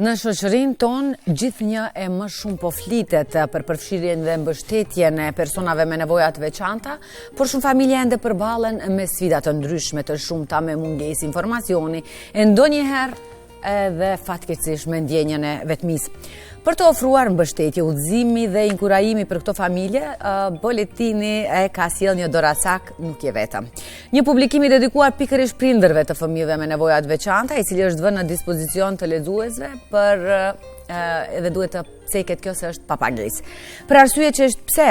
Në shoqërinë tonë, gjithnjë e më shumë po flitet për përfshirjen dhe mbështetjen e personave me nevoja të veçanta, por shumë familje ende përballen me sfida të ndryshme të shumta me mungesë informacioni, e ndonjëherë edhe fatkeqësisht me ndjenjen e vetmisë. Për të ofruar mbështetje, udhëzimi dhe inkurajimi për këto familje, Boletini ka sjell një doracak nuk je vetëm. Një publikim i dedikuar pikërisht prindërve të fëmijëve me nevoja të veçanta, i cili është vënë në dispozicion të lexuesve për edhe duhet të ceket kjo se është papagesë. Për arsye që është pse,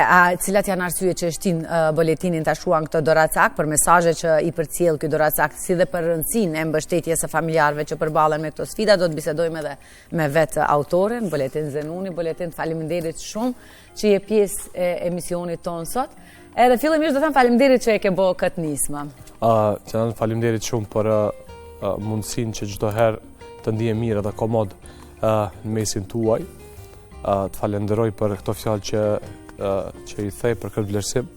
cilat janë arsye që shtin Boletinin ta shuan këtë doracak, për mesazhet që i përcjell ky doracak, si dhe për rëndësinë e mbështetjes së familjarëve që përballen me këto sfida, do të bisedojmë edhe me vetë autoren, Boletin Zenuni. Boletin, faleminderit shumë që je pjesë e emisionit tonë sot. Edhe fillimisht do të them faleminderit që e ke bërë këtë nismë. Faleminderit shumë për mundësinë që çdo herë të ndihem mirë dhe komod në mesin tuaj. Të falenderoj për këto fjalë që i thej për këtë vlerësim.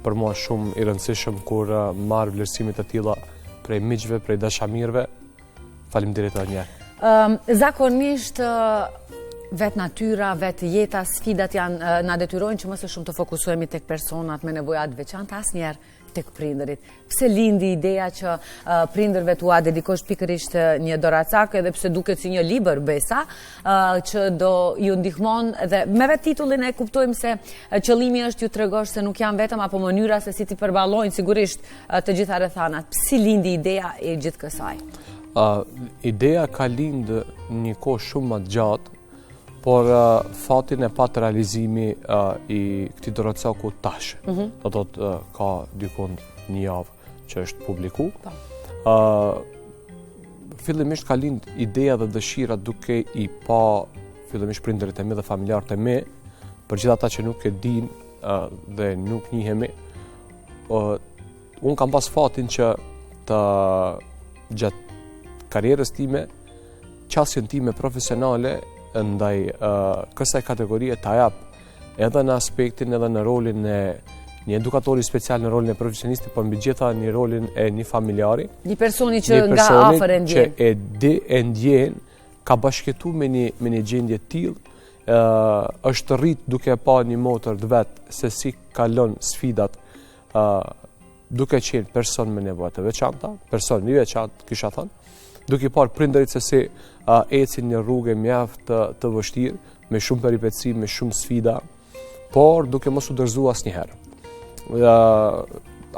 Për mua shumë i rëndësishëm kur marr vlerësime të tilla prej miqve, prej dashamirëve. Faleminderit edhe një herë. Zakonisht vetë natyra, vetë jeta, sfidat janë na detyrojnë që më së shumë të fokusohemi tek personat me nevoja të veçanta, asnjëherë tek prindërit. Pse lindi ideja që prindërve tua dedikosh pikërisht një doracak, edhe pse duket si një libër besa, që do ju ndihmon, dhe me vetë titullin e kuptojmë se qëllimi është ju tregosh se nuk janë vetëm, apo mënyra se si ti përballojnë sigurisht të gjitha rrethanat. Si lindi ideja e gjithë kësaj? Ideja ka lindë një kohë shumë më gjatë, por fatin e pat realizimi i këtij doracaku tash. Do thotë ka dikon një javë që është publiku. Fillimisht ka lind ideja dhe dëshira duke i pa fillimisht prindërit e mi dhe familjarët e mi, për gjithë ata që nuk e din dhe nuk njihemi. Unë kam pas fatin që të gjatë karrierës time, qasjen time profesionale ndaj kësaj kategorie ta jap edhe në aspektin edhe në rolin e një edukatori special, në rolin e profesionisti, por mbi gjitha në rolin e një familjari. Një personi që nga afër e ndjen. Që e ndjen, ka bashkëtu me një gjendje të tillë, është rrit duke pa një motër të vet se si kalon sfidat, duke qenë person me nevoja të veçanta, person i veçantë, kisha thënë, duke parë prindërit se si ecin një rrugë mjaft të vështirë, me shumë peripeci, me shumë sfida, por duke mos u dorëzuar asnjëherë.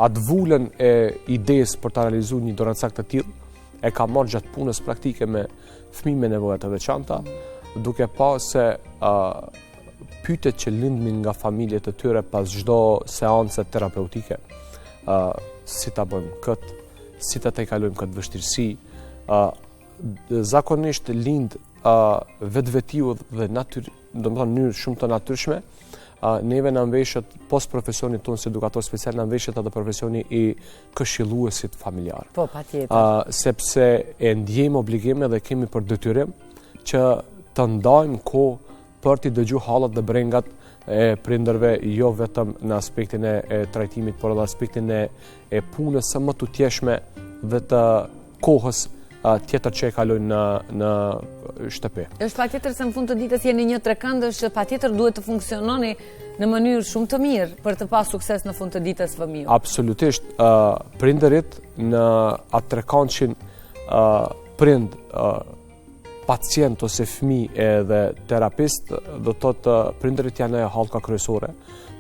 Atë vulën e idesë për të realizuar një doracak të tillë e ka marrë gjatë punës praktike me fëmijë me nevoja të veçanta, duke pa se pyetjet që lindnin nga familjet e tyre pas çdo seance terapeutike, si ta bëjmë këtë, si ta tejkalojmë këtë vështirësi, zakonisht lind vetvetiu dhe do të thonë në mënyrë shumë të natyrshme. Neve na mbeshet post profesionit tonë si edukator special, na mbeshet edhe profesioni i këshilluesit familjar. Po, patjetër. Sepse e ndjejmë obligime dhe kemi për detyrim që të ndajmë kohë për t'i dëgjuar hallat dhe brengat e prindërve, jo vetëm në aspektin e trajtimit, por edhe aspektin e punës së më tutjeshme dhe të kohës tjetër që e kalojnë në shtëpi. Është patjetër se në fund të ditës jeni një trekëndësh që patjetër duhet të funksiononi në mënyrë shumë të mirë për të pasur sukses në fund të ditës fëmiu. Absolutisht. Prindërit në atë trekëndshin prind, pacient ose fëmijë edhe terapist, do të thotë prindërit janë ajo hallka kryesore,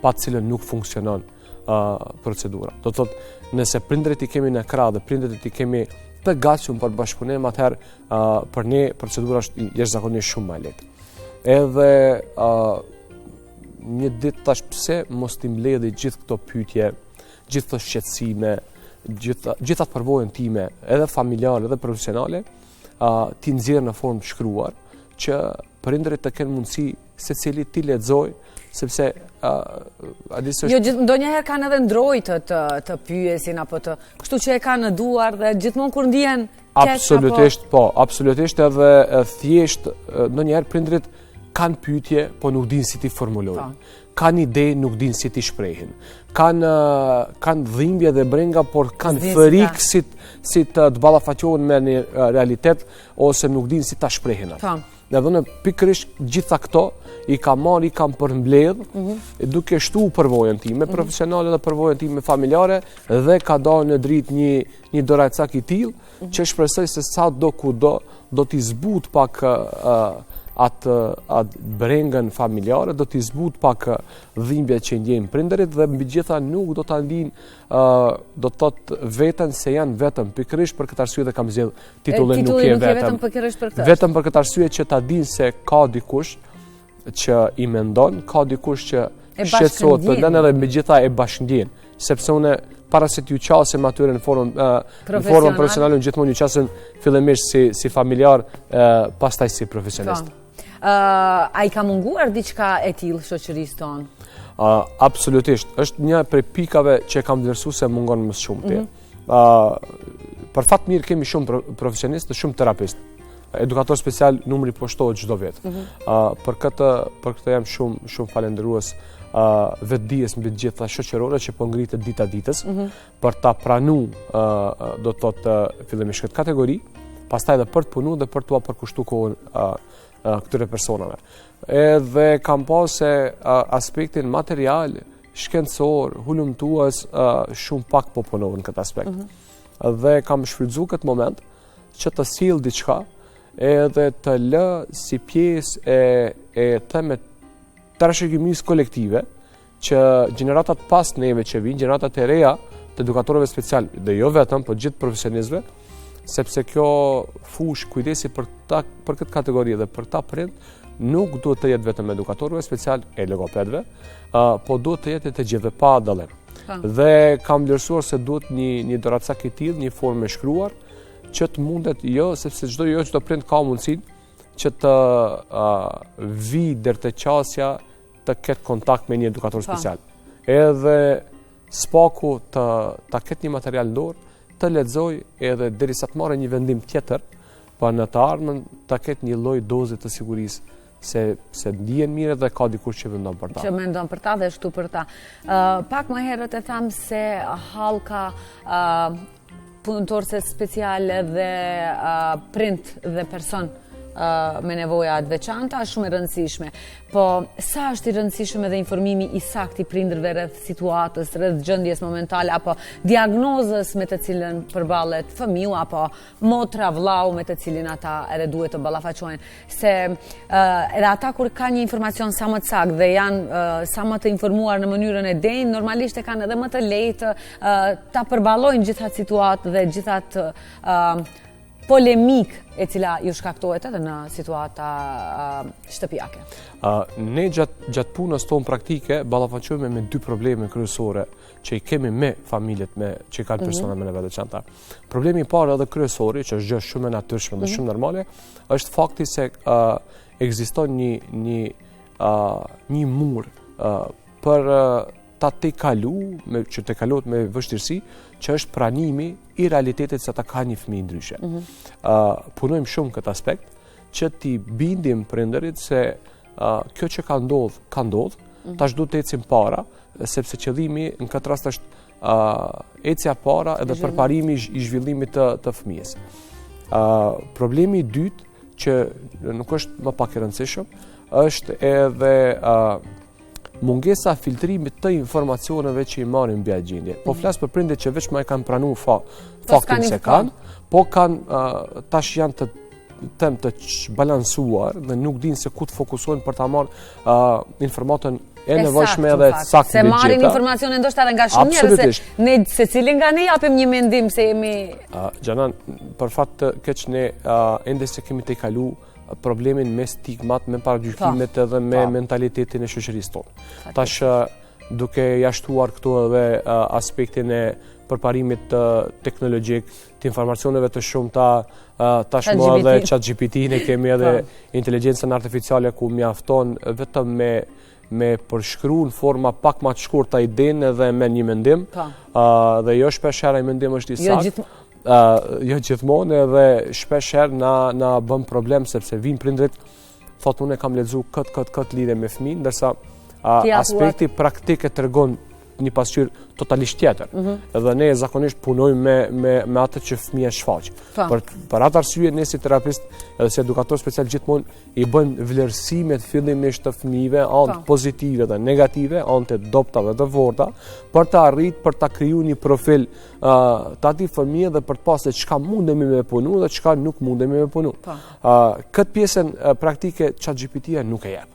pa të cilën nuk funksionon procedura. Do të thotë nëse prindërit i kemi në krah dhe prindërit i kemi të gatshëm për bashkëpunim, atëherë për ne procedura është jashtëzakonisht shumë më e lehtë. Edhe një ditë tash pse mos t'i mbledhi gjithë këto pyetje, gjithë këto shqetësime, gjithë atë përvojën time, edhe familjare edhe profesionale, t'i nxjerr në formë shkruar, që prindërit të kenë mundësi secili t'i lexojë, sepse jo, ndonjëherë kanë edhe ndrojtë të pyesin apo të kështu që e kanë në duar dhe gjithmonë kur ndihen keq. Absolutisht, po, absolutisht, edhe thjesht ndonjëherë prindrit kanë pyetje, po nuk dinë si t'i formulojnë. Kanë ide, nuk dinë si t'i shprehin. Kanë dhimbje dhe brenga, por kanë frikë si të ballafaqohen me një realitet, ose nuk dinë si t'a shprehin atë. Dhe dhënë pikërisht gjitha këto i kam marrë, i kam përmbledh, duke shtu përvojën time profesionale dhe përvojën time familjare, dhe ka dalë në dritë një dorajcak i tillë, që shpresoj se sa do kudo do t'i zbut pak atë brengën familjare, do t'i zbut pak dhimbjet që ndjejnë prindërit, dhe mbi gjitha nuk do t'a ndinë, do të thotë veten se janë vetëm, pikërisht për këtë arsye dhe kam zgjedhur titullin Nuk je vetëm. Vetëm për këtë arsye që ta dinë se ka dikush që i mendon, ka dikush që shqetësohet për nën edhe mbi gjitha e bashkëndjen, sepse unë para se t'ju qasem atyre në formën profesionale, unë gjithmonë ju qasem fillimisht si familjar, pastaj si profesionist. A i ka munguar diçka e tillë shoqërisë tonë? Absolutisht. Është një prej pikave që kam vlerësuar se mungon më shumë. Për fat mirë kemi shumë profesionistë, shumë terapistë. Edukator special numri poshtohet çdo vit. Për këtë jam shumë falendërues vetdijes mbi të gjitha shoqërore që po ngritet dita ditës për ta pranuar, do të thotë fillimisht këtë kategori, pastaj edhe për të punuar dhe për t'u përkushtuar kohën këtyre personave. Edhe kam pasur se aspektin material, shkencor, hulumtues, shumë pak po punohen këtë aspekt. Dhe kam shfrytzuar këtë moment që të sill diçka, edhe të lë si pjesë e themet trashëgimisë kolektive, që gjeneratat pas neve që vinë, gjeneratat e reja të edukatorëve special, dhe jo vetëm, po gjithë profesionistëve, sepse kjo fush kujdesi për këtë kategori dhe për ta prind, nuk duhet të jetë vetëm edukatorëve special e logopedëve, po duhet të jetë të gjithëve pa dallim. Dhe kam vlerësuar se duhet një doracak i tillë, një formë e shkruar, që të mundet sepse çdo prind ka mundësinë që të vi deri te qasja të ketë kontakt me një edukator special. Edhe spaku ta ketë një material në dorë, të lexoj edhe derisa të marrë një vendim tjetër, pa në të ardhmen ta ketë një lloj doze të sigurisë se ndihen mirë dhe ka dikush që mendon për ta. Që mendon për ta dhe shtu për ta. Pak më herët e tham se hallka punëtorëse speciale dhe prind dhe person me nevoja të veçanta është shumë e rëndësishme. Po sa është i rëndësishëm edhe informimi i saktë i prindërve rreth situatës, rreth gjendjes momentale apo diagnozës me të cilën përballet fëmiu apo motra, vllau me të cilin ata edhe duhet të ballafaqohen. Se edhe ata kur kanë një informacion sa më të saktë dhe janë sa më të informuar në mënyrën e denjë, normalisht e kanë edhe më të lehtë ta përballojnë gjithatë situatë dhe gjithatë polemik e cila ju shkaktohet edhe në situata shtëpiake. Ne gjatë punës tonë praktike ballafaqohemi me dy probleme kryesore që i kemi me familjet që kanë persona me nevojë të veçanta. Problemi i parë edhe kryesori, që është gjë shumë e natyrshme dhe shumë normale, është fakti se ekziston një mur për ta që te kalohet me vështirësi, që është pranimi i realitetit se ta ka një fëmijë ndryshe. Punojmë shumë këtë aspekt, që t'i bindim prindërit se kjo që ka ndodh, tash duhet të ecim para, sepse qëllimi në këtë rast është ecja para edhe përparimi i zhvillimit të fëmijës. Problemi i dytë, që nuk është më pak i rëndësishëm, është edhe mungesa filtrimit të informacioneve që i marrin mbi gjendje. Po flas për prindërit që vetëm e kanë pranuar faktin se kanë, po tash janë të balansuar dhe nuk dinë se ku të fokusohen për ta marrë informatën e nevojshme edhe saktë. Se marrin informacione ndoshta edhe nga shumë njerëz, se ne secili nga ne japim një mendim se jemi Xhanan, për fat të keq ne ende se kemi të kalu problemin me stigmat, me paragjykimet edhe me mentalitetin e shoqërisë tonë. Tash duke jashtuar këtu edhe aspektin e përparimit teknologjik, të informacioneve të shumta, tashmë edhe ChatGPT-n e kemi edhe inteligjencën artificiale ku mjafton vetëm me përshkruar në forma pak më të shkurtë idenë edhe me një mendim, dhe jo shpesh herë ai mendim është i saktë. Jo gjithmonë, edhe shpesh herë na bën problem sepse vinë prindrit thotë unë e kam lexuar këtë lidhje me fëmin, ndërsa aspekti praktik e tregon një pasqyrë totalisht tjetër. Edhe ne zakonisht punojmë me atë që fëmia shfaq. Për atë arsye ne si terapist edhe si edukator special gjithmonë i bëjmë vlerësimet fillimisht të fëmijëve, anë pozitive dhe negative, anë të dobta dhe të vorta, për të arritur për ta krijuar një profil të atij fëmie dhe për të pasur se çka mundemi me punu dhe çka nuk mundemi me punu. Këtë pjesën praktike ChatGPT-ja nuk e jep.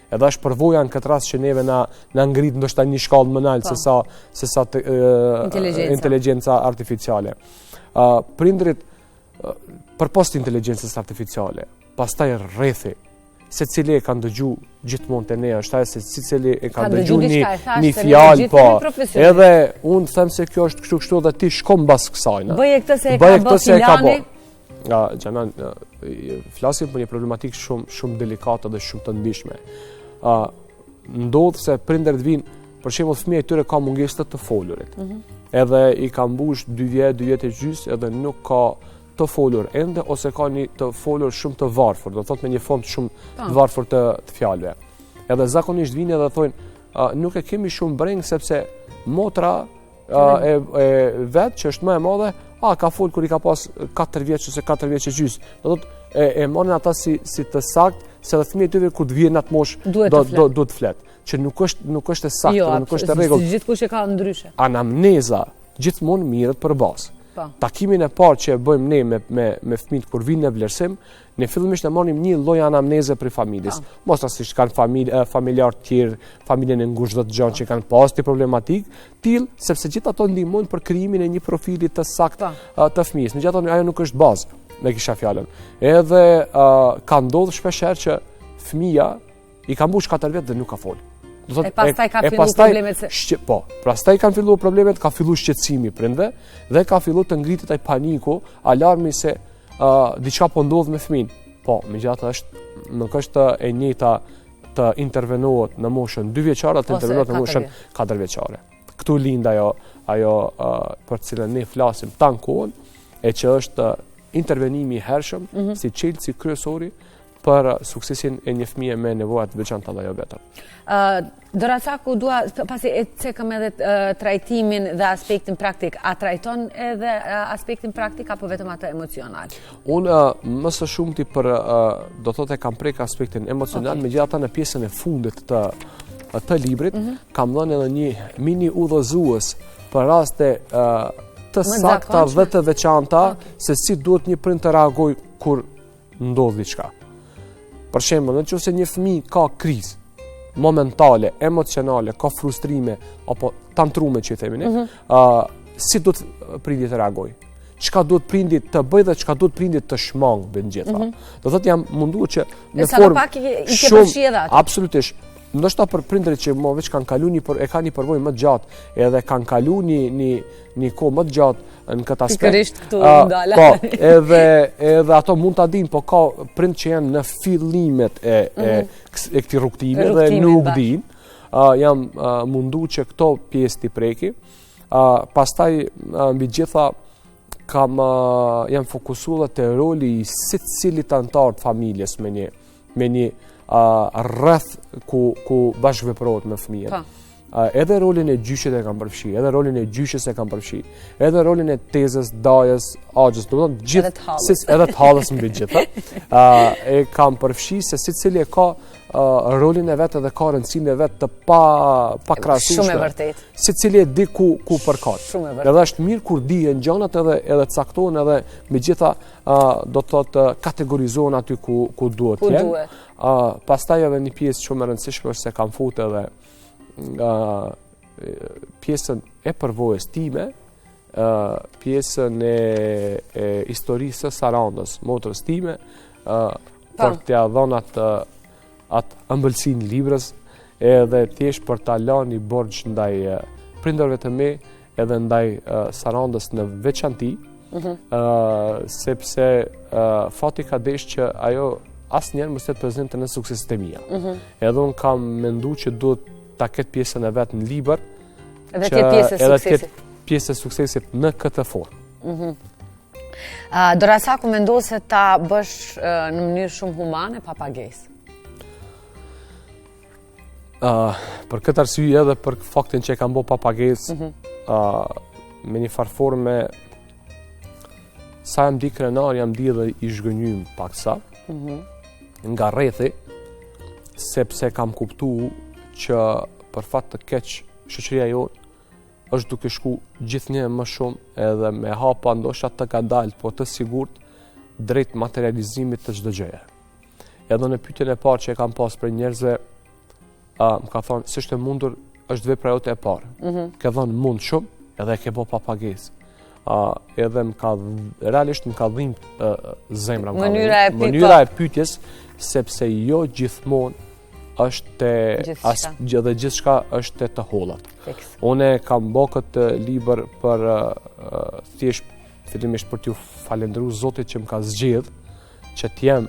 Edhe është përvoja në këtë rast që neve na ngrit ndoshta një shkallë më lart se sa inteligjenca artificiale. Prindrit përpost inteligjencës artificiale, pastaj rrethi, secili e kanë dëgjuar gjithmonë te ne, është ajo se secili e ka dëgjuar një fjalë, po. Edhe unë them se kjo është kështu dhe ti shko mbas kësaj, bëje këtë se e ka bë. Gjanan, flasim për një problematikë shumë delikate dhe shumë të ndihshme. Ndodh se prindërit vinë, për shembull fëmia e tyre ka mungesë të folurit. Edhe i ka mbush 2 vjet e gjys edhe nuk ka të folur ende ose ka një të folur shumë të varfër, do thotë me një fond shumë të varfër të fjalëve. Edhe zakonisht vinë edhe thonë nuk e kemi shumë breng sepse motra e vet që është më e madhe, ka fol kur i ka pas 4 vjeç ose 4 vjeç e gjys. Do thotë e marrin ata si të sakt se edhe fëmijët e tyre kur të vjen atë moshë do të flet, që nuk është e saktë, nuk është e rregullt. Jo, gjithkusht e ka ndryshe. Anamneza gjithmonë mirët për bazë. Takimin e parë që e bëjmë ne me fëmijët kur vinë në vlerësim, ne fillimisht e marrim një lloj anamneze për familjes. Mos rastisht kanë familjar të tjerë, familjen e ngushtë të gjanë që kanë pasur problematik, sepse gjithë ato ndihmojnë për krijimin e një profili të saktë të fëmijës. Megjithatë ajo nuk është bazë, me kisha fjalën. Edhe ka ndodhur shpeshherë që fëmia i ka mbush 4 vjet dhe nuk ka fol. E pastaj ka filluar problemet Po, pastaj kanë filluar problemet, ka filluar shqetësimi prindve dhe ka filluar të ngritet ai paniku, alarmi se diçka po ndodh me fëmin. Po, megjithatë nuk është e njëjta të intervenohet në moshën 2 vjeçare atë intervenohet në moshën 4 vjeçare. Këtu lind ajo për cilën ne flasim kohën, e që është intervenimi i hershëm si çelësi kryesori për suksesin e një fëmije me nevoja të veçanta dhe jo vetëm. Doracaku, pasi e cekëm edhe trajtimin dhe aspektin praktik, a trajton edhe aspektin praktik apo vetëm atë emocional? Unë më së shumti do thotë kam prek aspektin emocional, megjithatë në pjesën e fundit të librit kam dhënë edhe një mini udhëzues për raste të sakta dhe të veçanta se si duhet një prind të reagojë kur ndodh diçka. Për shembull, nëse një fëmijë ka krizë momentale, emocionale, ka frustrime apo tantrume që i themi ne, si duhet prindi të reagojë? Çka duhet prindi të bëjë dhe çka duhet prindi të shmangë me gjitha. Do thotë jam munduar që në formë shumë absolutisht. Ndoshta për prindërit që më veç kanë kaluar e kanë një përvojë më të gjatë, edhe kanë kaluar një kohë më të gjatë në këtë aspekt. Pikërisht këtu ndala. Po, edhe ato mund ta dinë, po ka prind që janë në fillimet e këtij rrugtimi dhe nuk dinë. Jam munduar që këto pjesë t'i preki. Pastaj mbi gjitha jam fokusuar te roli i secilit antar të familjes me një rreth ku bashkëveprohet me fëmijën. Edhe rolin e gjyshit e kam përfshi, edhe rolin e gjyshës e kam përfshi, edhe rolin e tezës, dajës, axhës, do të thotë gjithë, edhe të hallës mbi gjitha. E kam përfshi se secili e ka rolin e vet dhe ka rëndësinë e vet të pa krahasueshme. Shumë e vërtetë. Secili e di ku përkat. Shumë e vërtetë. Edhe është mirë kur dihen gjanat edhe caktohen edhe megjitha do të thotë kategorizohen aty ku duhet të jenë. Pastaj edhe një pjesë shumë e rëndësishme është se kam futur edhe pjesën e përvojës time, pjesën e historisë së Sarandës, motrës time, për t'ia dhënë atë ëmbëlsinë librës, edhe thjesht për ta lënë një borxh ndaj prindërve të mi, edhe ndaj Sarandës në veçanti, sepse fati ka deshur që ajo asnjëherë mos jetë prezente në sukseset e mia. Edhe un kam menduar që duhet ta ketë pjesën e vet në libër, edhe të pjesë e suksesit në këtë formë. Doracaku mendon se ta bësh në mënyrë shumë humane pa pagesë. Për këtë arsye edhe për faktin që e kam bo papagesë, me një farforme, sa jam di krenar, jam di edhe i zhgënjym paksa, nga rrethi, sepse kam kuptu që për fat të keq shoqëria jonë është duke shku gjithnjë më shumë edhe me hapa ndoshta të kadalt, po të sigurt drejt materializimit të çdo gjëje. Edhe në pyetjen e parë që e kam pas për njerëzve, më ka thonë, s'është e mundur, është vepra jote e parë. Ke dhënë mund shumë, edhe e ke bo papagesë. Edhe realisht më ka dhimbë zemra. Mënyra e pyetjes, sepse jo gjithmonë është dhe gjithçka është të hollat. Une kam bo këtë libër për thjesht fillimisht për t'ju falendëruar Zotit që më ka zgjedh që t'jem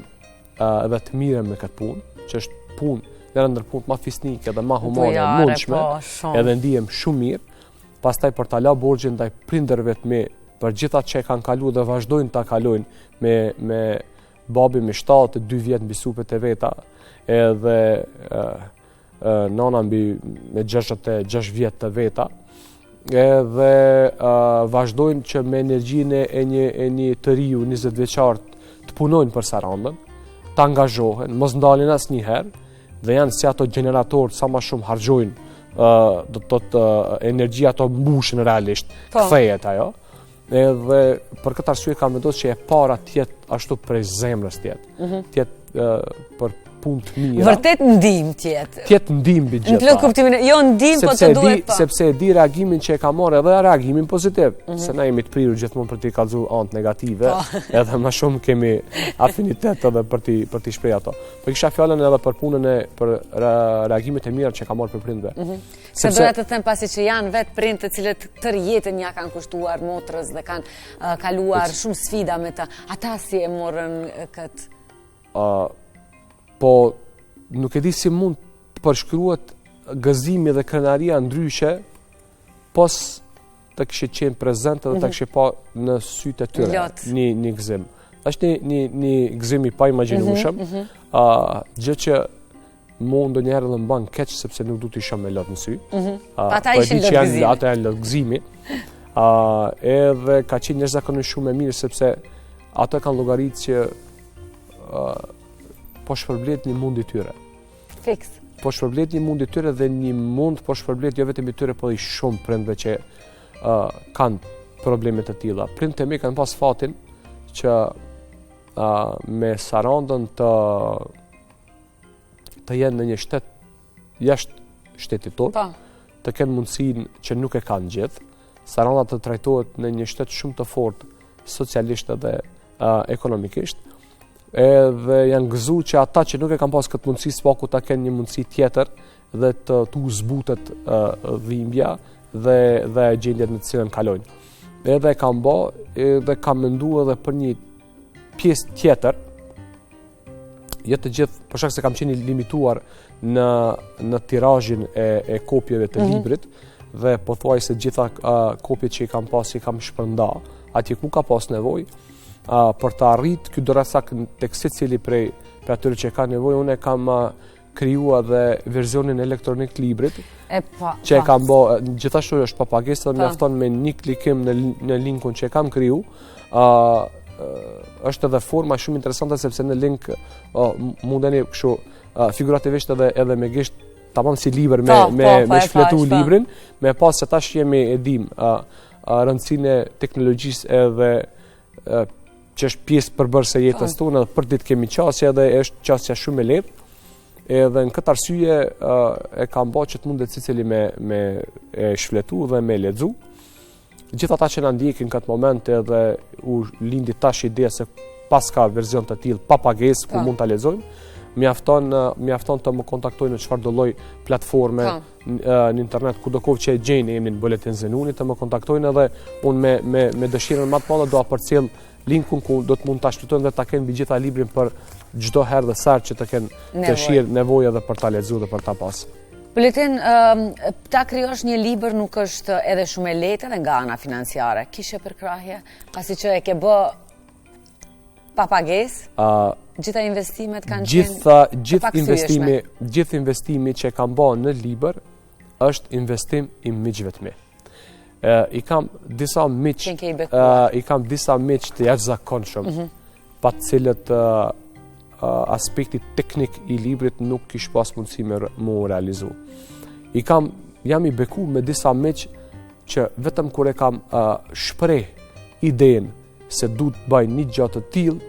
edhe të mirem me këtë punë, që është punë njëra ndër punët ma fisnike dhe ma humane e mundshme, edhe ndihem shumë mirë, pastaj për ta la borxhin ndaj prindërve të mi për gjithat që e kanë kaluar dhe vazhdojnë ta kalojnë me babi me 72 vjet mbi supet e veta, edhe nana me 66 vjet të veta, edhe vazhdojnë që me energjinë e një të riu 20 vjeçar të punojnë për Sarandën, të angazhohen, mos ndalin asnjëherë, dhe janë si ato generatorë sa ma shumë hargjojnë, do të thotë energjia ato mbushin realisht, kthehet ajo. Edhe për këtë arsye kam vendosur që e para tjetë ashtu prej zemrës tjetë për punë të mira. Vërtet ndihmë tjetë. Tjetë ndihmë mbi gjitha. Në plot kuptimin, jo ndihmë, po të duhet pa. Sepse e di reagimin që e ka marrë edhe reagimin pozitiv. Se na jemi të prirur gjithmonë për t'i kallëzuar anë negative, edhe më shumë kemi afinitet edhe për t'i shpreh ato. Po kisha fjalën edhe për punën për reagimet e mira që ka marrë për prindve. Se doja të them pasi që janë vetë prindë të cilët tërë jetën ja kanë kushtuar motrës dhe kanë kaluar shumë sfida me të. Ata si e morën këtë? Po nuk e di si mund të përshkruhet gëzimi dhe krenaria ndryshe pos të kishte qenë prezente dhe të kishte pa në sytë e tyre një gëzim. Është një gëzim i pa imagjinueshëm, gjë që mu ndonjëherë dhe mban keq sepse nuk du t'i shoh me lot në sy. Ata ishin lot gëzimi. Ata janë lot gëzimi. Edhe ka qenë jashtëzakonisht shumë e mirë sepse ata kanë llogaritë që po shpërblet një mund i tyre. Fiks. Po shpërblet një mund i tyre dhe një mund po shpërblet jo vetëm i tyre, po i shumë prindve që kanë probleme të tilla. Prindët e mi kanë pas fatin që me Sarandën të jenë në një shtet jashtë shtetit tonë, të kenë mundësinë që nuk e kanë gjithë. Saranda të trajtohet në një shtet shumë të fortë socialisht dhe ekonomikisht. Edhe janë gëzu që ata që nuk e kanë pas këtë mundësi s'paku ta kenë një mundësi tjetër dhe të zbutet dhimbja dhe gjendjet në të cilën kalojnë. Edhe e kam bë edhe kam menduar edhe për një pjesë tjetër, jo të gjithë, për shkak se kam qenë limituar në tirazhin e kopjeve të librit dhe pothuajse gjitha kopjet që i kam pas i kam shpërnda atje ku ka pas nevojë. Për të arrit ky dorasak tek secili prej atyre që ka nevojë, unë kam krijuar dhe versionin elektronik të librit. Që e kam bë, gjithashtu është papagesë dhe mjafton me një klikim në linkun që e kam kriju. Është edhe forma shumë interesante sepse në link mundeni kështu figurativisht edhe me gisht tamam si libër me shfletu librin, me pas se tash jemi e dim rëndësinë e teknologjisë edhe që është pjesë përbërëse jetës tonë, edhe për ditë kemi qasja dhe është qasja shumë e lehtë. Edhe në këtë arsye e kam bërë që të mundet secili me shfletu dhe me lexu. Gjithë ata që na ndjekin këtë moment edhe u lindi tash ideja se pas ka version të tillë pa pagesë ku mund ta lexojmë, mjafton të më kontaktojnë në çfarëdo lloj platforme në internet, kudokohë që e gjejnë emrin Buletin Zenuni, të më kontaktojnë edhe unë me dëshirën më të madhe do a përcjell linkun ku do të mund ta shfrytojnë dhe ta kenë mbi gjitha librin për çdo herë dhe sa që të kenë dëshirë, nevojë edhe për ta lexuar dhe për ta pas. Buletin, ta krijosh një libër nuk është edhe shumë e lehtë edhe nga ana financiare. Kishe përkrahje, pasi që e ke bë pa pagesë? Gjitha investimet kanë qenë Gjithë investimi që kam bërë në libër është investim i miqve të mi. I kam disa miq të jashtëzakonshëm, pa të cilët aspekti teknik i librit nuk kish pas mundësi mu realizu. Jam i beku me disa miq që vetëm kur e kam shpreh idenë se du të bëjnë një gjatë të tillë,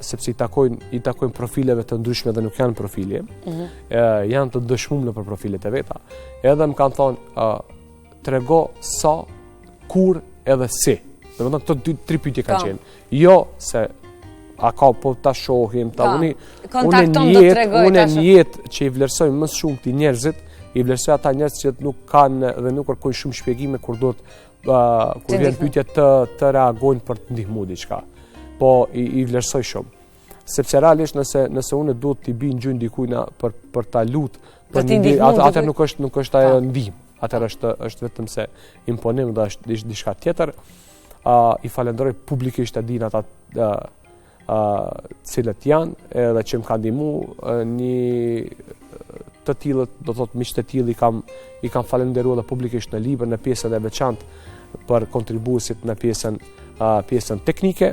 sepse i takojnë profileve të ndryshme dhe nuk janë profile, janë të dëshmuar nëpër profilet e veta. Edhe më kanë thonë, trego sa, kur edhe si. Domethënë këto 3 pyetje kanë qenë. Jo se a ka po ta shohim, unë në jetë që i vlerësoj më shumë ti njerëzit, i vlerësoj ata njerëz që nuk kanë dhe nuk kërkojnë shumë shpjegime kur vjen pyetje të reagojnë për të ndihmuar diçka. Po i vlerësoj shumë. Sepse realisht nëse unë duhet t'i bëj gjë ndikujt për ta lutë, atë nuk është ajo ndihmë. Atëherë është vetëm se imponim dhe është diçka tjetër. I falenderoj publikisht e din ata cilët janë edhe që më kanë ndihmuar një të tillët, do thotë miq të tillë i kam falenderuar edhe publikisht në libër në pjesën e veçantë për kontribuesit në pjesën teknike.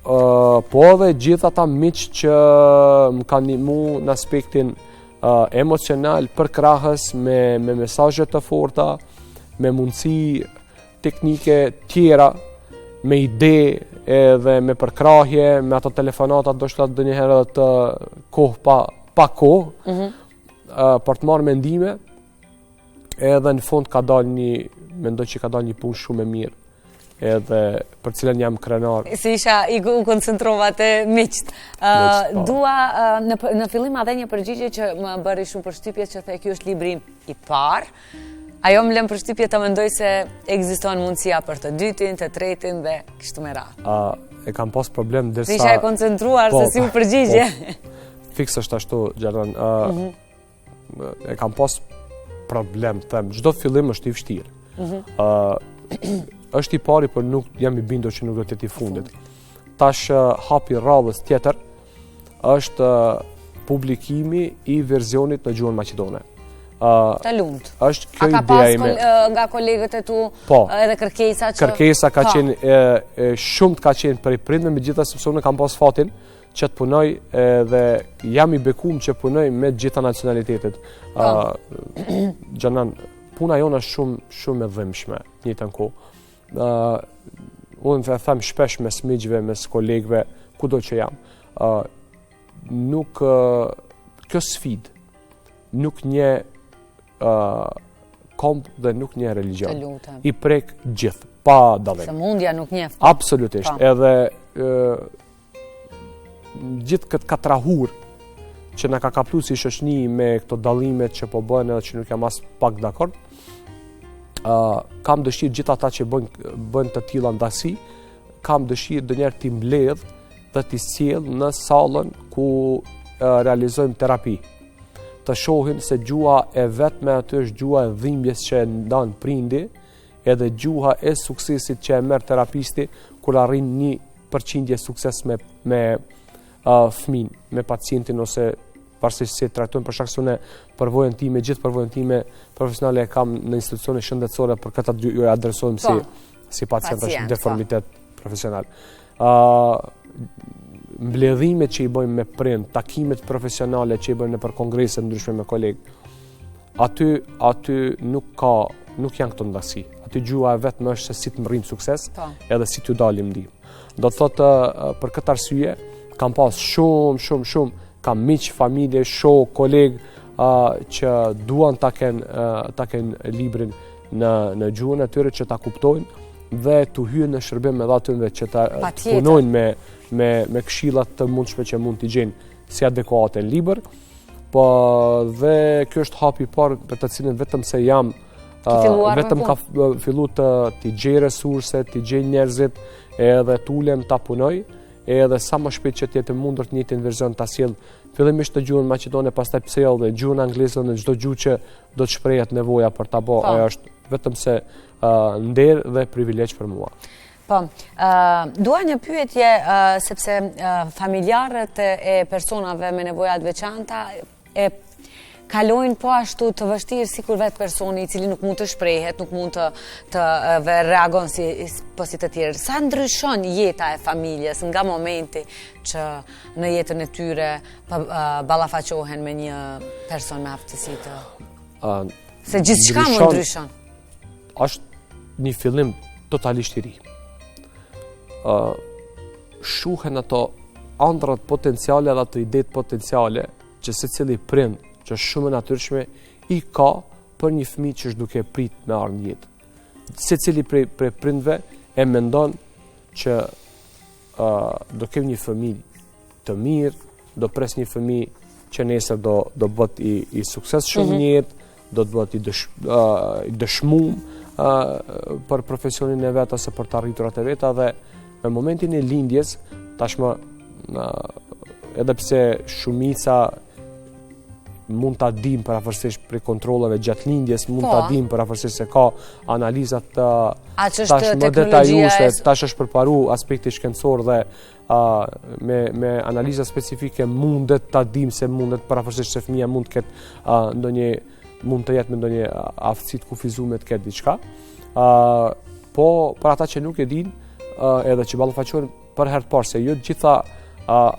Po edhe gjithë ata miq që më kanë ndihmuar në aspektin emocional përkrahës me mesazhe të forta, me mundësi teknike tjera, me ide edhe me përkrahje, me ato telefonata ndoshta ndonjëherë të kohë pa kohë, për të marrë mendime, edhe në fund mendoj që ka dalë një punë shumë e mirë, edhe për cilën jam krenar. Si isha i koncentrova te miqt. Dua në fillim edhe një përgjigje që më bëri shumë përshtypje që the ky është libri i parë. Ajo më lëm përshtypje të mendoj se ekziston mundësia për të dytin, të tretin dhe kështu me radhë. E kam pas problem derisa. Si isha e koncentruar se si u përgjigje. Fiks është ashtu, Gjerdan. E kam pas problem, them, çdo fillim është i vështirë. Është i pari, por nuk jam i bindur që nuk do të jetë i fundit. Tash hapi radhës tjetër është publikimi i versionit në gjuhën maqedone. Të lumt. Është kjo ideja ime. A ka pas nga kolegët e tu edhe kërkesa që... Kërkesa ka qenë, shumë të ka qenë për i prindme, megjithatë sepse unë kam pas fatin që të punoj dhe jam i bekuar që punoj me gjitha nacionalitetet. Gjanan, puna jona shumë e dhimbshme në njëjtën kohë. Unë dhe them shpesh mes miqve, mes kolegëve, kudo që jam. Kjo sfidë nuk një komp dhe nuk një religion. I prek gjithë, pa dallim. Se mundja nuk njeh. Absolutisht. Edhe gjithë këtë katrahur që na ka kapluar si shoqëni me këto dallimet që po bëhen edhe që nuk jam as pak dakord. Kam dëshirë gjithë ata që bëjnë të tilla ndasi, kam dëshirë ndonjëherë t'i mbledh dhe t'i sjell në sallën ku realizojmë terapi. Të shohin se gjuha e vetme aty është gjuha e dhimbjes që e ndan prindi, edhe gjuha e suksesit që e merr terapisti kur arrin 1% sukses me fëmin, me pacientin ose parsisht se trajtojmë për shkak se unë përvojën time, gjithë përvojën time profesionale e kam në institucione shëndetësore, për këtë ju adresojmë si pacient është deformitet profesional. Mbledhimet që i bëjmë me prind, takimet profesionale që i bëjmë nëpër kongrese ndryshme me kolegë, aty nuk janë këto ndasi. Aty gjuha e vetme është se si të mërrim sukses edhe si t'ju dalim ndihmë. Do të thotë për këtë arsye kam pas shumë kam miq, familje, shoh, kolegë që duan ta kenë librin në gjuhën e tyre që ta kuptojnë dhe të hyjnë në shërbim edhe atyre që ta punojnë me këshillat të mundshme që mund t'i gjejnë si adekuate në libër. Po dhe kjo është hapi i parë për të cilin vetëm se jam vetëm ka fillu t'i gjej resurse, t'i gjej njerëzit edhe t'ulem ta punoj, edhe sa më shpejt që t'jetë mundur të njëjtin version ta sjell fillimisht në gjuhën maqedone, pastaj pse jo dhe gjuhën angleze në çdo gjuhë që do të shprehet nevoja për ta bërë. Ajo është vetëm se nder dhe privilegj për mua. Po, dua një pyetje sepse familjarët e personave me nevojat veçanta e kalojnë po ashtu të vështirë sikur vetë personi i cili nuk mund të shprehet, nuk mund të reagon si të tjerë. Sa ndryshon jeta e familjes nga momenti që në jetën e tyre ballafaqohen me një person me aftësi të... Se gjithçka mund ndryshon. Është një fillim totalisht i ri. Shuhen ato ëndrat potenciale dhe ato idetë potenciale që secili prind që është shumë e natyrshme i ka për një fëmijë që është duke prit me ardhmë në jetë. Secili prej prindve e mendon që do kem një fëmijë të mirë, do pres një fëmijë që nesër do bëhet i suksesshëm në jetë, do të bëhet i dëshmuar për profesionin e vet ose për të arriturat e veta dhe në momentin e lindjes tashmë edhe pse shumica mund ta dim parafërsisht për kontrollave gjatë lindjes, mund ta dim parafërsisht se ka analizat tash më detajuese, tash është përparu aspekti shkencor dhe me analiza specifike mundet ta dim se mundet parafërsisht se fëmia mund të ketë mund të jetë me ndonjë aftësi të kufizuar të ketë diçka. Po për ata që nuk e din, edhe që ballafaqohen për herë të parë se jo të gjitha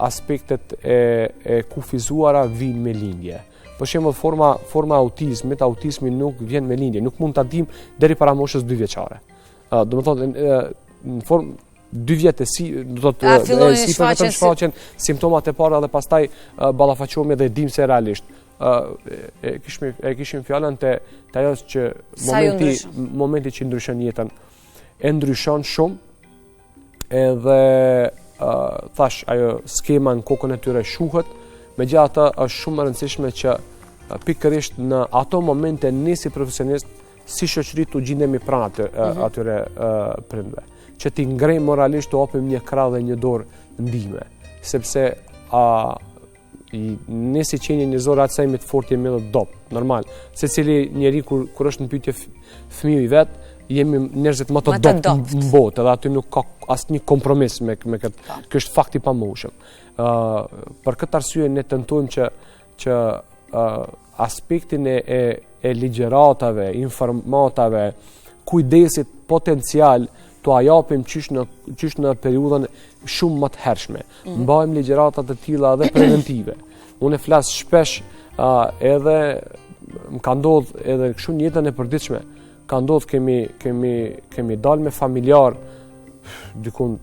aspektet e kufizuara vijnë me lindje. Për shembull, forma autizmi nuk vjen me lindje, nuk mund ta dim deri para moshës 2 vjeçare. Domethënë në formë 2 vjet do të shfaqen simptomat e para dhe pastaj ballafaqohemi dhe dim se realisht e kishim fjalën te ajo që momenti që ndryshon jetën e ndryshon shumë edhe thash ajo skema në kokën e tyre shuhet. Megjithatë është shumë e rëndësishme që pikërisht në ato momente ne si profesionist si shoqëri të gjendemi pranë atyre prindve, që ti ngrejmë moralisht të opim një krah dhe një dorë ndihme, sepse ne si qenie njerëzore atë sa jemi të fortë jemi edhe dop, normal. Secili njeri kur është në pyetje fëmiu i vet, jemi njerëzit më të dop në botë, edhe aty nuk ka asnjë kompromis me këtë. Ky është fakti i pamoshëm. Për këtë arsye ne tentojmë që aspektin e ligjëratave, informatave, kujdesit potencial të japim qysh në periudhën shumë më të hershme. Mbajmë ligjëratat e tilla edhe preventive. Unë flas shpesh edhe më ka ndodhur edhe kështu në jetën e përditshme. Ka ndodhur kemi dalë me familjar dikun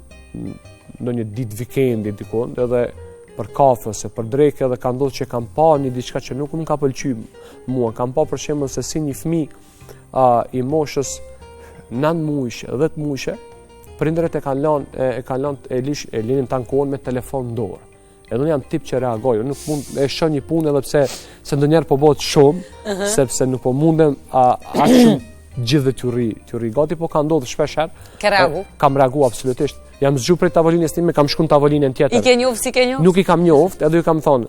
ndonjë ditë vikendi dikun edhe për kafe ose për drekë edhe ka ndodhur që kam pa një diçka që nuk më ka pëlqyer mua. Kam pa për shembull se si një fëmijë i moshës 9 muajsh, 10 muajsh, prindërit e kanë lënë e linin tankon me telefon në dorë. Edhe unë jam tip që reagoj, nuk mund e shoh një punë edhe pse se ndonjëherë po bëhet shumë, sepse nuk po mundem aq shumë gjithë dhe t'ju rri gati, po ka ndodhur shpesh herë. Ke reagu? Kam reagu absolutisht. Jam zgjuar prej tavolinës time, kam shkuar në tavolinën tjetër. I ke njoft si ke njoft? Nuk i kam njoft, edhe ju kam thonë,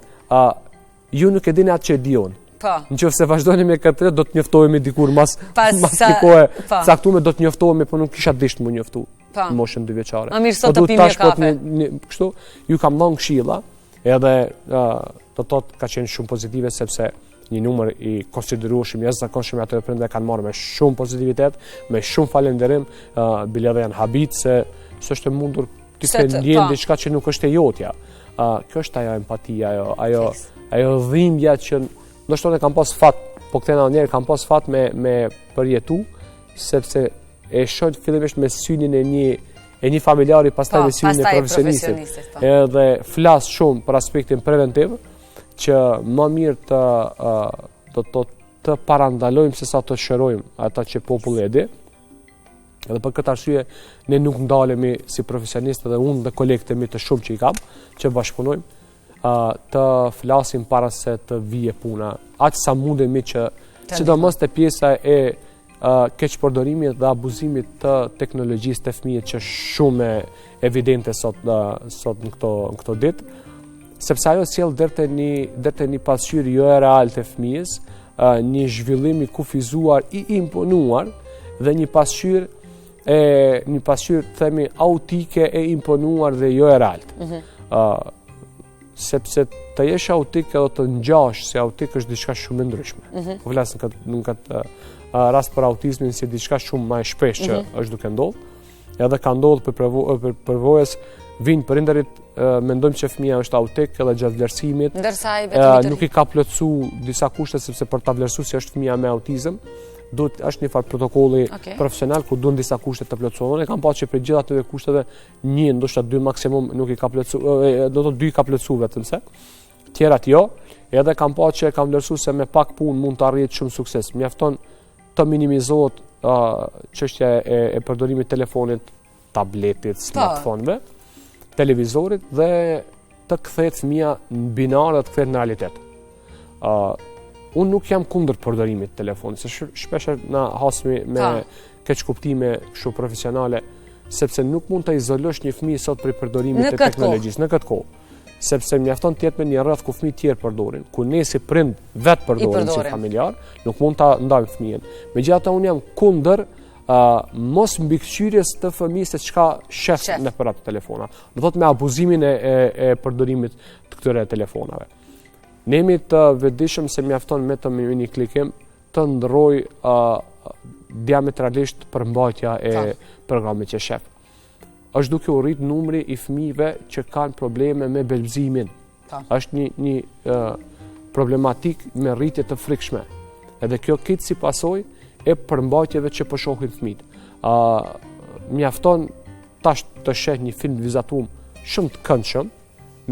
ju nuk e dini atë që e di unë. Po. Nëse vazhdoni me këtë, do të njoftohemi dikur mas dikohe caktuar, do të njoftohemi, po nuk kisha disht më njoftu. Në moshën 2 vjeçare. Më mirë sot të pim një kafe. Kështu, ju kam dhënë këshilla, edhe do thotë ka qenë shumë pozitive sepse një numër i konsiderueshëm jashtëzakonshëm ato prindë kanë marrë me shumë pozitivitet, me shumë falënderim, bile edhe janë habit se s'është e mundur ti të ndjen diçka që nuk është e jotja. Kjo është ajo empatia, ajo dhimbja që ndoshta kam pas fat, po kthena një herë kam pas fat me përjetu, sepse e shoh fillimisht me synin e një familjari, pastaj me synin e profesionistit. Edhe flas shumë për aspektin preventiv, që më mirë të parandalojmë se sa të shërojmë ata që populli e di. Edhe për këtë arsye ne nuk ndalemi si profesionistë dhe unë dhe kolegët e mi të shumë që i kam, që bashkëpunojmë, të flasim para se të vije puna. Aq sa mundemi që sidomos te pjesa e keqpërdorimit dhe abuzimit të teknologjisë të fëmijët që shumë evidente sot në këto ditë, sepse ajo sjell deri një pasqyrë jo e reale të fëmijës, një zhvillim i kufizuar, i imponuar dhe një pasqyrë e një pasqyrë themi autike e imponuar dhe jo e realt. Sepse të jesh autik edhe të ngjash si autik është diçka shumë e ndryshme. Po flas në këtë rast për autizmin si diçka shumë më e shpeshtë që është duke ndodhur. Edhe ka ndodhur për përvojës vinë prindërit mendojmë që fëmia është autik edhe gjatë vlerësimit. Ndërsa ai vetëm nuk i ka plotsu disa kushte sepse për ta vlerësuar se është fëmia me autizëm është një farë protokolli profesional ku duhen disa kushte të plotësohen. E kam pasur që për gjithë ato kushteve një, ndoshta dy maksimum nuk i ka plotësuar, do të thotë dy i ka plotësuar vetëm se. Tjerat jo. Edhe kam pasur që kam vlerësuar se me pak punë mund të arrihet shumë sukses. Mjafton të minimizohet çështja e përdorimit të telefonit, tabletit, smartphone-ve, televizorit dhe të kthehet fëmia në binar dhe të kthehet në realitet. Unë nuk jam kundër përdorimit të telefonit, se shpesh na hasmi me keq kuptime kështu profesionale, sepse nuk mund të izolosh një fëmijë sot për përdorimit të teknologjisë në këtë kohë. Sepse mjafton të jetë me një rreth ku fëmijët tjerë përdorin, ku ne si prind vetë përdorim si familjar, nuk mund ta ndajmë fëmijën. Megjithatë unë jam kundër mos mbikëqyrjes të fëmijës se çka shef nëpër ato telefona. Do thotë me abuzimin e përdorimit të këtyre telefonave. Ne jemi të vetëdijshëm se mjafton vetëm me një klikim të ndroj diametralisht përmbajtja e programit që shef. Është duke u rrit numri i fëmijëve që kanë probleme me belbëzimin. Është një problematik me rritje të frikshme. Edhe kjo kitë si pasojë e përmbajtjeve që po shohin fëmijët. Mjafton tash të sheh një film vizatum shumë të këndshëm,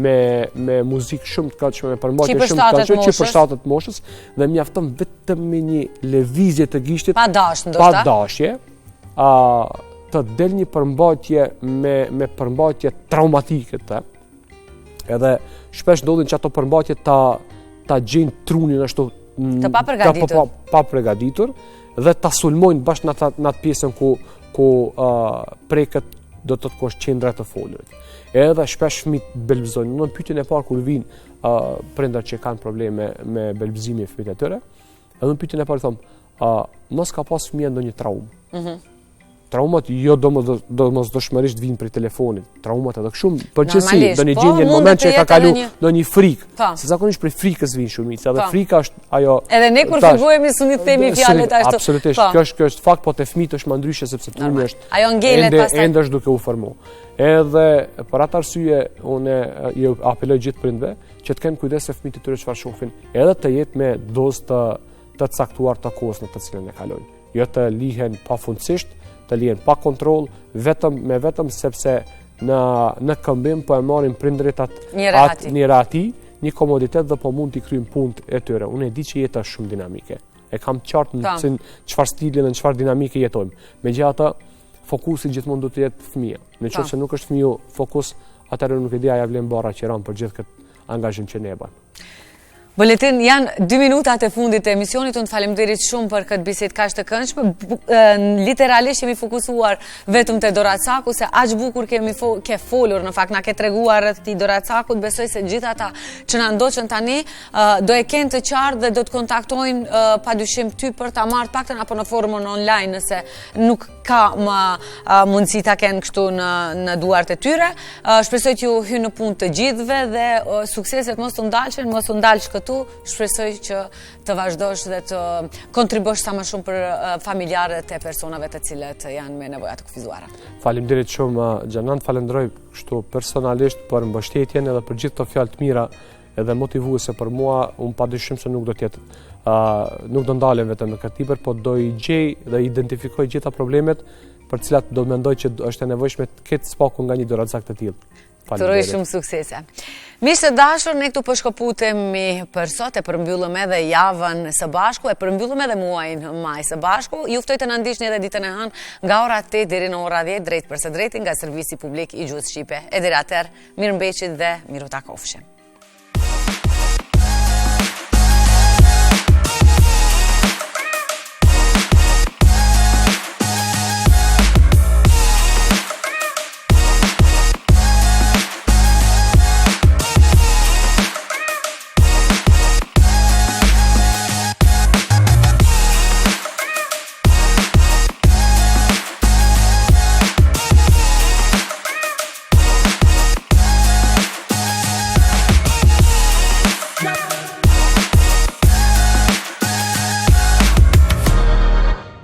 me muzikë shumë të këndshme, me përmbajtje shumë të këndshme, që për shtatët moshës, dhe mjafton vetëm me një lëvizje të gishtit, pa dashje, të del një përmbajtje me përmbajtje traumatike të. Edhe shpesh ndodhin që ato përmbajtje ta gjejnë trunin ashtu të paprgatitur dhe ta sulmojnë bashkë në atë pjesën ku preket do të kosh qendra të folurit. Edhe shpesh fëmijët belbëzojnë. Në pyetjen e parë kur vinë prindër që kanë probleme me belbëzimin e fëmijëve të tyre, edhe në pyetjen e parë thonë, mos ka pas fëmia ndonjë traumë. Traumat jo domosdoshmërisht vinë prej telefonit. Traumat edhe shumë përgjithësi do një gjendje në moment që ka kalu ndonjë frikë. Se zakonisht prej frikës vinë shumica. Edhe frika është ajo. Edhe ne kur fillojmë suni themi fjalët ashtu. Absolutisht. Kjo është fakt, po te fëmijët është më ndryshe sepse truni është. Ajo ngelet pastaj. Ende është duke u formuar. Edhe për atë arsye unë ju apeloj gjithë prindve që të kenë kujdes se fëmijët e tyre çfarë shohin, edhe të jetë me dozë të caktuar të kohës në të cilën e kalojnë. Jo të lihen pafundësisht, të lihen pa kontroll, vetëm sepse në këmbim po e marrin prindërit atë një rati, një komoditet dhe po mund t'i kryjnë punët e tyre. Unë e di që jeta është shumë dinamike. E kam qartë në çfarë stili dhe në çfarë dinamike jetojmë. Megjithatë, fokusi gjithmonë do të jetë fëmia. Nëse nuk është fëmiu fokus, atëherë nuk e di a ja vlen barra që ran për gjithë këtë angazhim që ne e bëjmë. Buletin, janë 2 minutat e fundit të emisionit, unë faleminderit shumë për këtë bisedë kaq të këndshme. Literalisht jemi fokusuar vetëm te Doracaku, se aq bukur ke folur, në fakt na ke treguar rreth këtij Doracakut, besoj se gjithë ata që na ndoqën tani do e kenë të qartë dhe do të kontaktojnë padyshim ty për ta marrë paktën apo në formën online nëse nuk ka më mundësi ta kenë kështu në duart e tyre. Shpresoj që ju hynë në punë të gjithëve dhe sukseset mos u ndalshin, mos u ndalsh këtu. Shpresoj që të vazhdosh dhe të kontribosh sa më shumë për familjarët e personave të cilët janë me nevoja të kufizuara. Faleminderit shumë Gjanan, falenderoj kështu personalisht për mbështetjen edhe për gjithë të fjalë të mira edhe motivuese për mua. Unë padyshim se nuk do të jetë nuk do ndalem vetëm në këtë libër, po do i gjej dhe identifikoj gjitha problemet për cilat do mendoj që është e nevojshme të ketë spaku nga një Doracak të tillë. Të uroj shumë suksese. Miqtë e dashur, ne këtu po shkëputemi për sot, e përmbyllëm edhe javën së bashku, e përmbyllëm edhe muajin maj së bashku. Ju ftoj të na ndiqni edhe ditën e hënë nga ora 8 deri në ora 10 drejt për së drejti nga Servisi Publik i Gjuhës Shqipe. E deri atëherë, mirëmbëjtje dhe miru takofshim.